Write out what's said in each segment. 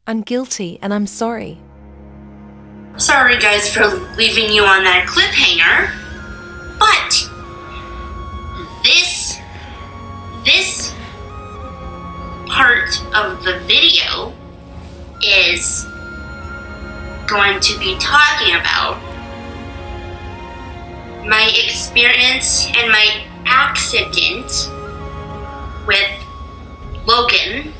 I'm guilty and I'm sorry. Sorry guys for leaving you on that cliffhanger, but this part of the video is going to be talking about my experience and my accident with Logan,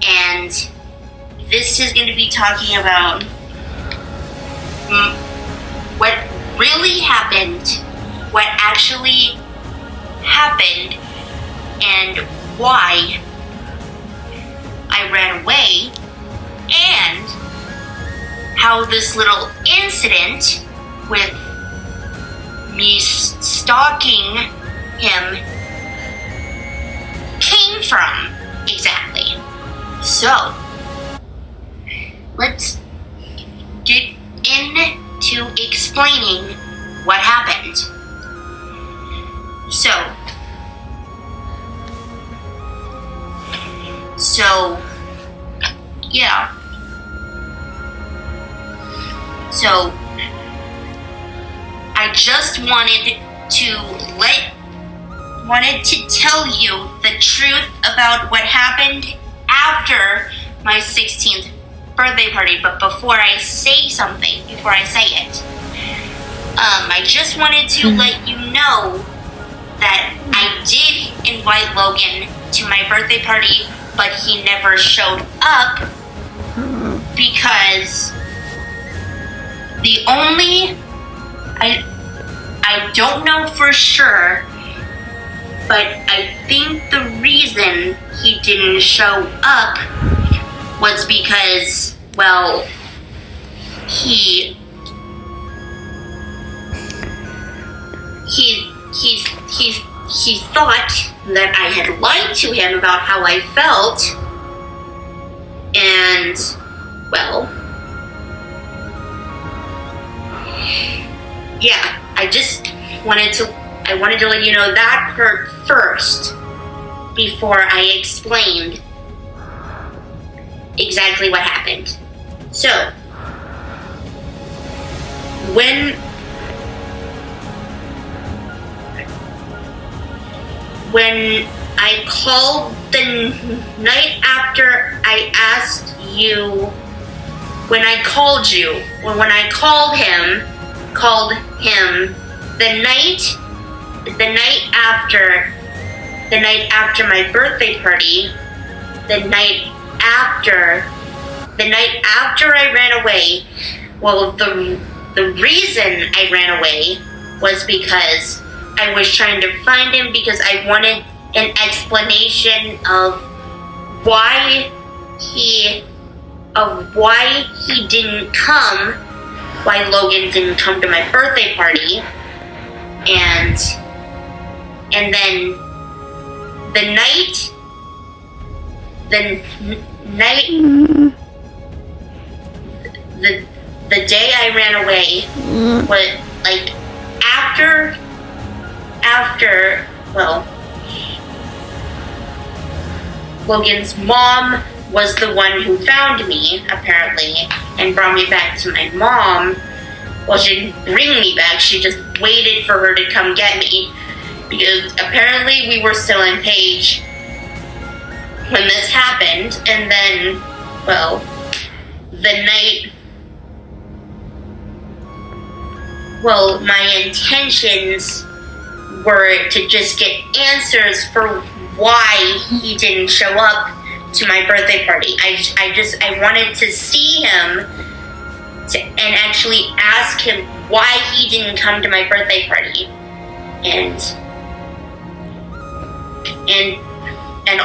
and this is going to be talking about what really happened, what actually happened, and why I ran away, and how this little incident with me stalking him came from exactly. So, let's get into explaining what happened. So, yeah. So, I just wanted to tell you the truth about what happened after my 16th birthday party, but before I say it, I just wanted to let you know that I did invite Logan to my birthday party, but he never showed up because I don't know for sure, but I think the reason he didn't show up was because, well, he thought that I had lied to him about how I felt, and, well, yeah, I wanted to let you know that part first before I explained exactly what happened. So, when I called the night after I asked you, when I called him, the night after my birthday party, the night after I ran away, well, the reason I ran away was because I was trying to find him, because I wanted an explanation of why he didn't come, why Logan didn't come to my birthday party, and then the day I ran away was like after well, Logan's mom was the one who found me, apparently, and brought me back to my mom. Well, she didn't bring me back, she just waited for her to come get me, because apparently we were still in Page when this happened, and then, well, the night, well, my intentions were to just get answers for why he didn't show up to my birthday party. I wanted to see him and actually ask him why he didn't come to my birthday party. And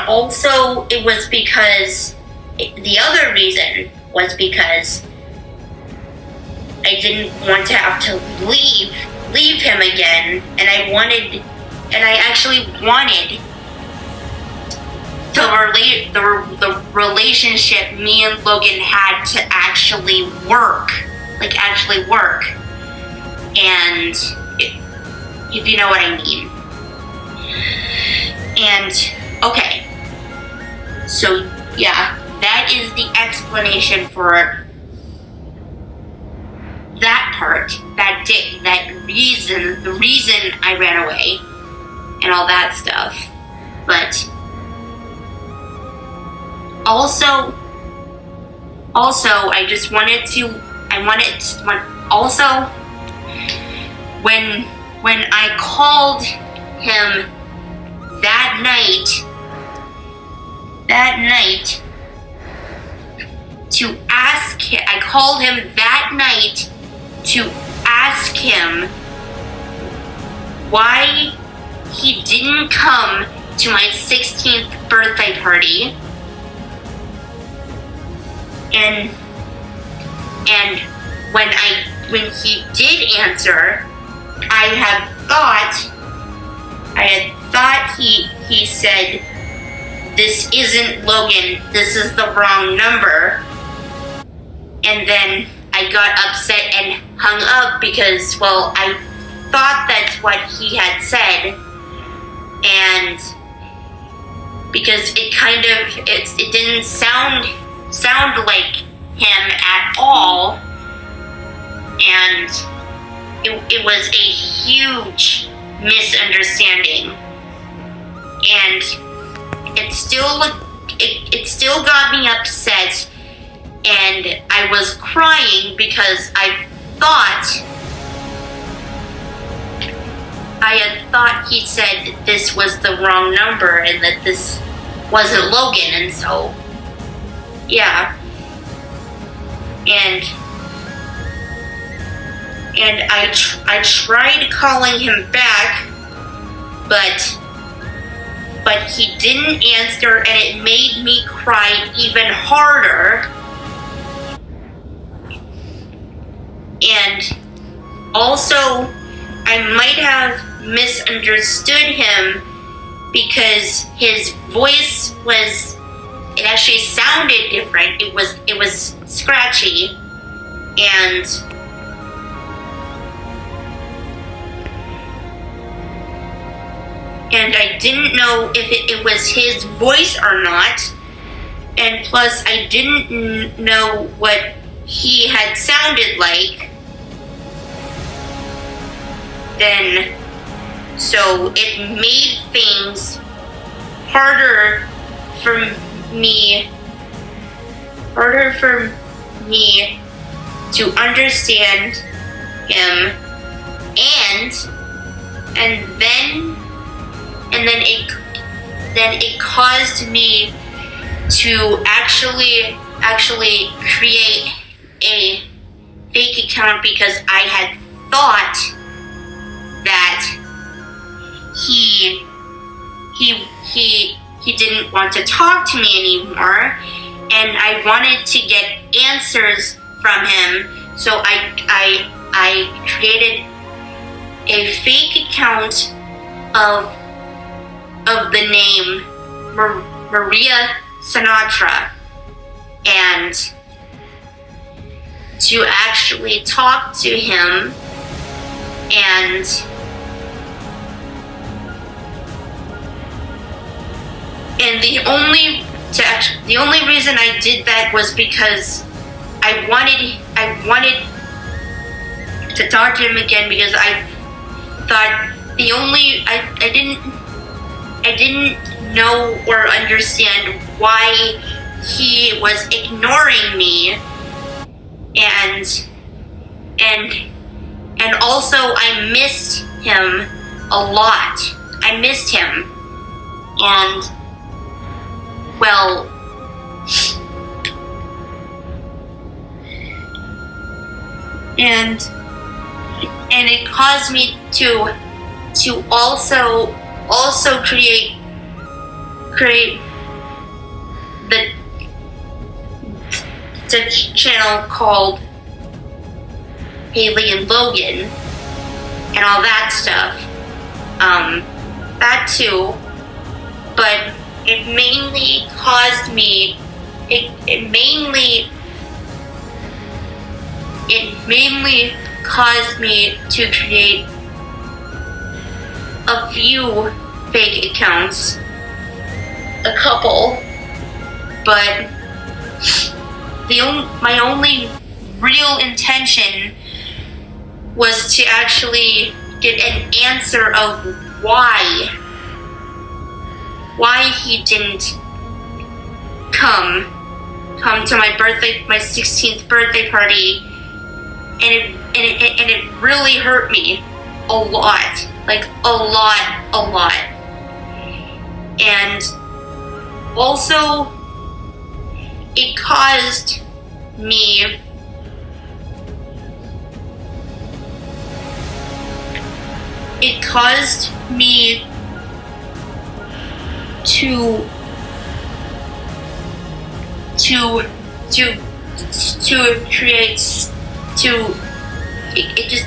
also it was because, the other reason was because I didn't want to have to leave him again, and I actually wanted the relationship me and Logan had to actually work. And if you know what I mean. And, okay. So, yeah, that is the explanation explanation for that part, that reason, the reason I ran away, and all that stuff. But also, I just wanted to, when I called him that night to ask him, I called him that night to ask him why he didn't come to my 16th birthday party. And when he did answer, I had thought he said, "This isn't Logan, this is the wrong number." And then I got upset and hung up because, well, I thought that's what he had said, and because it didn't sound like him at all, and it was a huge misunderstanding, and it still got me upset, and I was crying because I had thought he said this was the wrong number and that this wasn't Logan, and so yeah. And I tried calling him back, but he didn't answer, and it made me cry even harder. And also, I might have misunderstood him because his voice it actually sounded different. It was scratchy, and I didn't know if it was his voice or not, and plus I didn't know what he had sounded like then, so it made things harder for me to understand him, and then it caused me to actually create a fake account because I had thought that he didn't want to talk to me anymore, and I wanted to get answers from him, so I created a fake account of the name Maria Sinatra, and to actually talk to him, and the only reason I did that was because I wanted to talk to him again, because I thought I didn't know or understand why he was ignoring me, and also I missed him a lot. I missed him, and well, and it caused me to also create the channel called Haley and Logan and all that stuff. That too, but it mainly caused me. It mainly caused me to create a few fake accounts, a couple, but my only real intention was to actually get an answer of why he didn't come to my 16th birthday party, and it really hurt me a lot, like a lot. And also, it caused me it just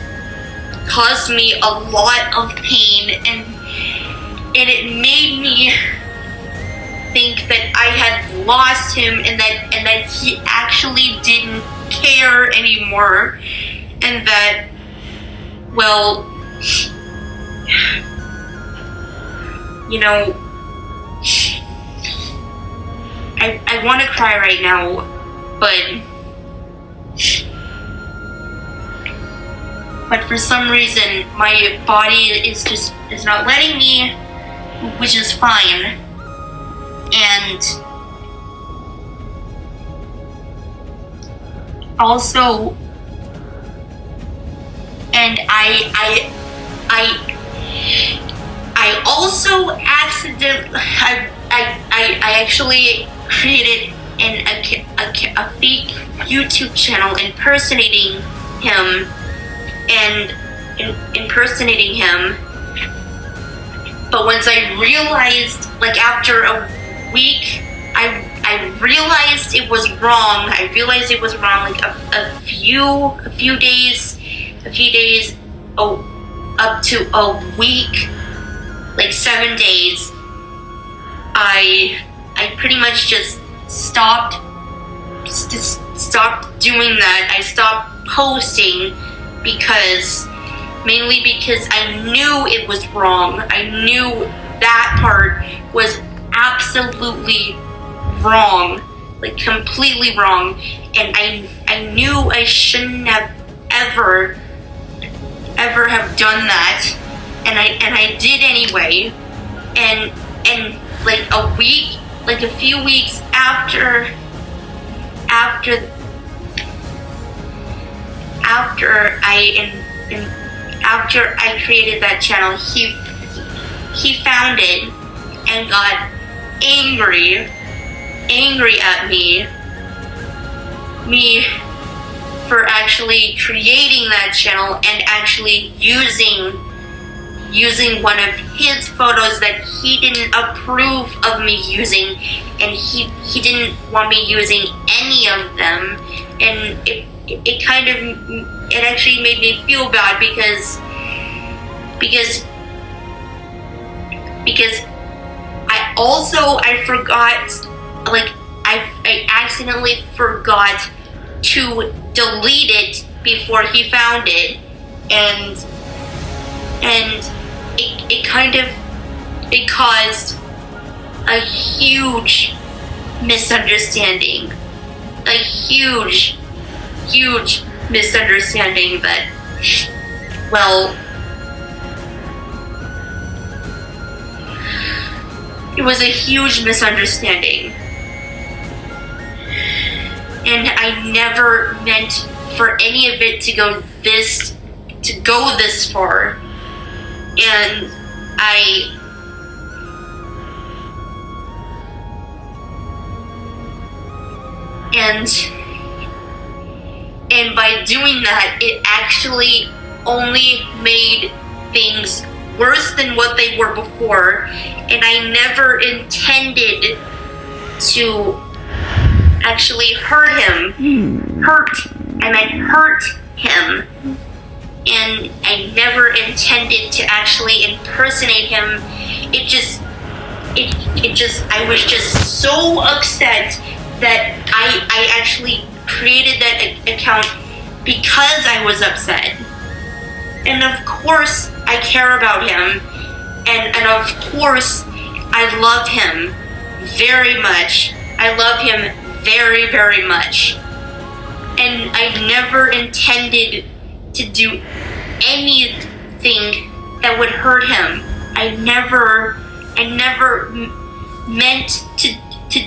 caused me a lot of pain, and it made me think that I had lost him, and that he actually didn't care anymore, and that, well, you know, I want to cry right now, but for some reason my body is not letting me, which is fine. And also, and I also accidentally, I actually created a fake YouTube channel impersonating him, but once I realized, like after a week, I realized it was wrong. Like a few days, up to a week, like 7 days, I pretty much just stopped doing that. I stopped posting mainly because I knew it was wrong. I knew that part was absolutely wrong, like completely wrong, and I knew I shouldn't have ever have done that, and I did anyway, and like a few weeks after I created that channel, he found it and got angry at me for actually creating that channel and actually using one of his photos that he didn't approve of me using, and he didn't want me using any of them, and it actually made me feel bad because I forgot, like I accidentally forgot to delete it before he found it, and it caused a huge misunderstanding, that, well, it was a huge misunderstanding, and I never meant for any of it to go this far, and and by doing that, it actually only made things worse than what they were before, and I never intended to actually hurt him. Hurt him. And I never intended to actually impersonate him. I was just so upset that I actually created that account because I was upset. And of course, I care about him, and of course, I love him very much. I love him very, very much. and I never intended to do anything that would hurt him. I never meant to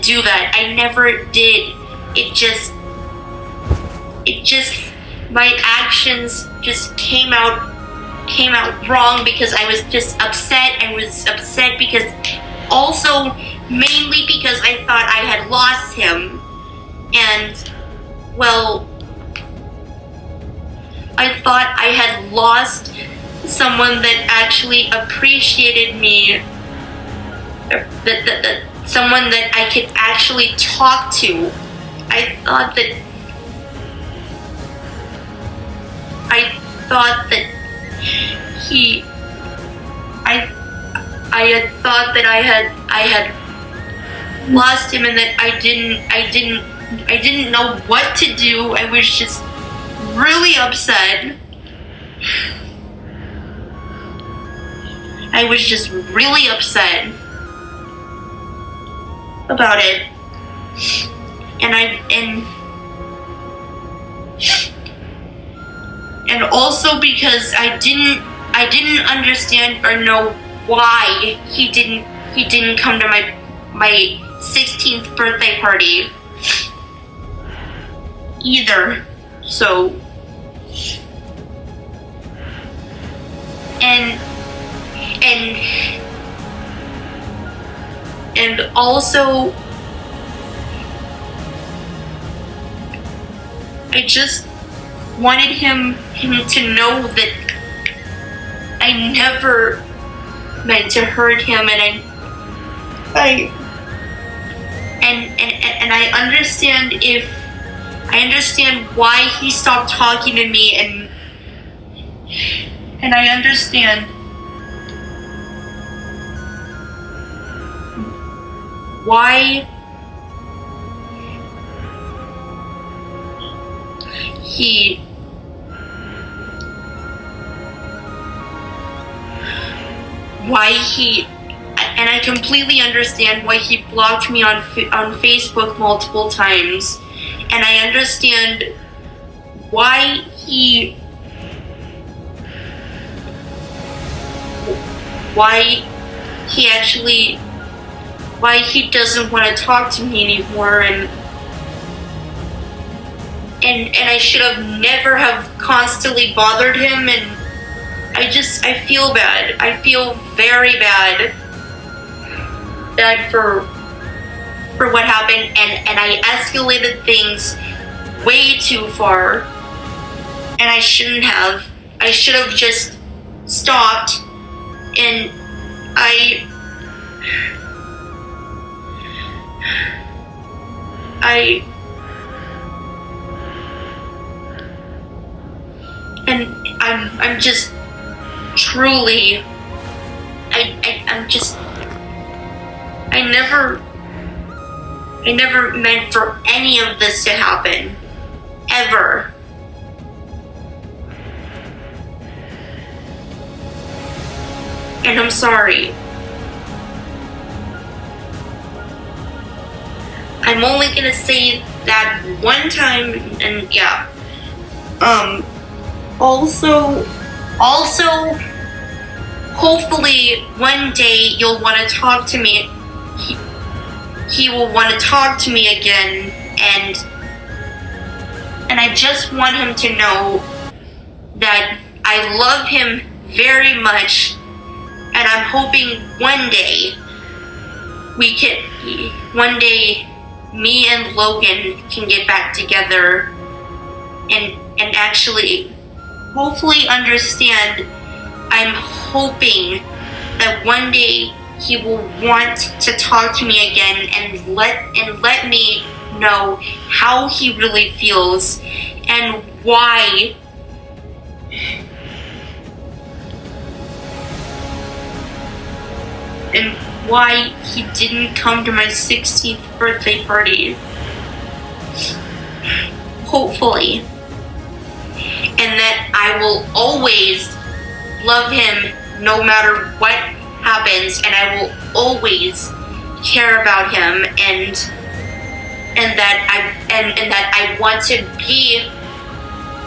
do that. I never did. It just, my actions just came out wrong because I was just upset. I was upset because, also mainly because I thought I had lost him. And, well, I thought I had lost someone that actually appreciated me, that someone that I could actually talk to. I thought that I thought that I had lost him, and that I didn't know what to do. I was just really upset. I was just really upset about it. And also because I didn't understand or know why he didn't come to my 16th birthday party either. So, and also I just wanted him to know that I never meant to hurt him, and I understand why he stopped talking to me, and I understand why and I completely understand why he blocked me on Facebook multiple times, and I understand why he doesn't want to talk to me anymore, and I should have never have constantly bothered him, and I feel bad. I feel very bad for what happened, and I escalated things way too far, and I shouldn't have. I should have just stopped, and I'm just truly, I never meant for any of this to happen, ever. And I'm sorry. I'm only gonna say that one time, and yeah. Also, hopefully one day you'll want to talk to me. He will want to talk to me again, and I just want him to know that I love him very much, and I'm hoping one day me and Logan can get back together and actually hopefully understand. I'm hoping that one day he will want to talk to me again and let me know how he really feels and why he didn't come to my 16th birthday party. Hopefully. And that I will always love him no matter what happens, and I will always care about him, and and that I want to be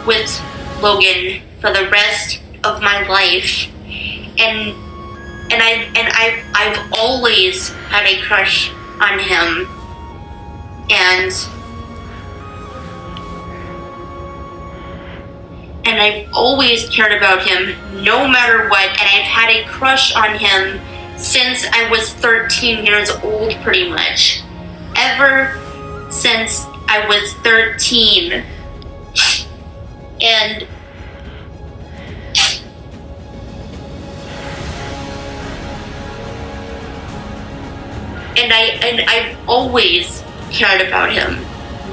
with Logan for the rest of my life. And I've always had a crush on him, and I've always cared about him no matter what, and I've had a crush on him since I was 13 years old, pretty much. Ever since I was 13. And I've always cared about him,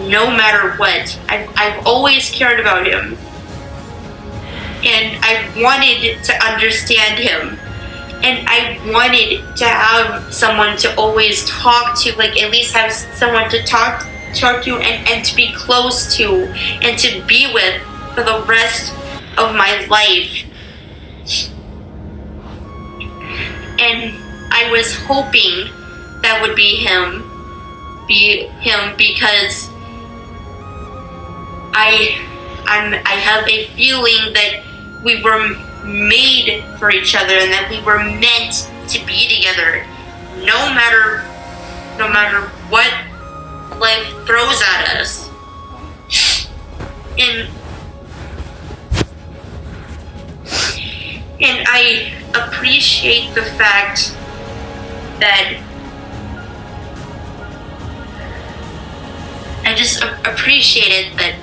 no matter what. I've always cared about him, and I wanted to understand him, and I wanted to have someone to always talk to, like at least have someone to talk to and to be close to and to be with for the rest of my life. And I was hoping that would be him because I have a feeling that we were made for each other and that we were meant to be together, no matter what life throws at us. And I appreciate the fact that I just appreciate that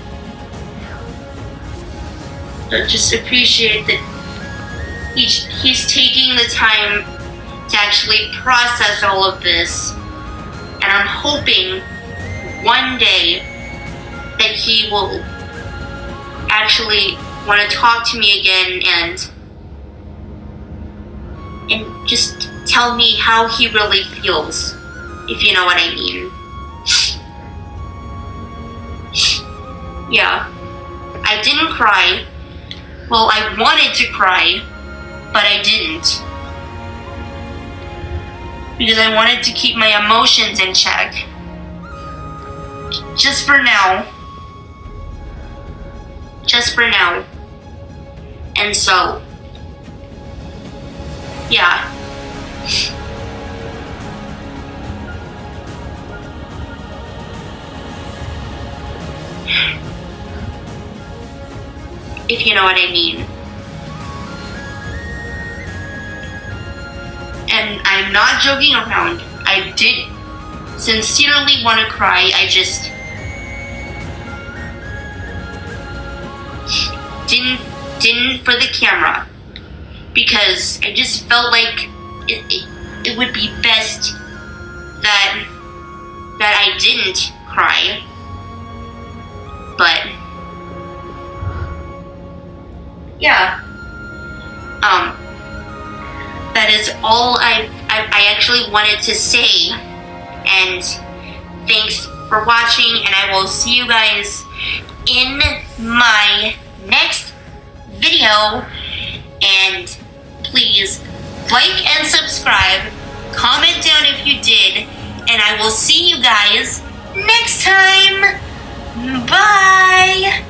he's taking the time to actually process all of this, and I'm hoping one day that he will actually want to talk to me again and just tell me how he really feels, if you know what I mean. Yeah, I didn't cry. Well, I wanted to cry, but I didn't. Because I wanted to keep my emotions in check. Just for now. Just for now. And so, yeah. If you know what I mean. And I'm not joking around. I did sincerely want to cry. I just didn't for the camera, because I just felt like it would be best that I didn't cry. But yeah, that is all I actually wanted to say. And thanks for watching, and I will see you guys in my next video. And please like and subscribe, comment down if you did, and I will see you guys next time. Bye!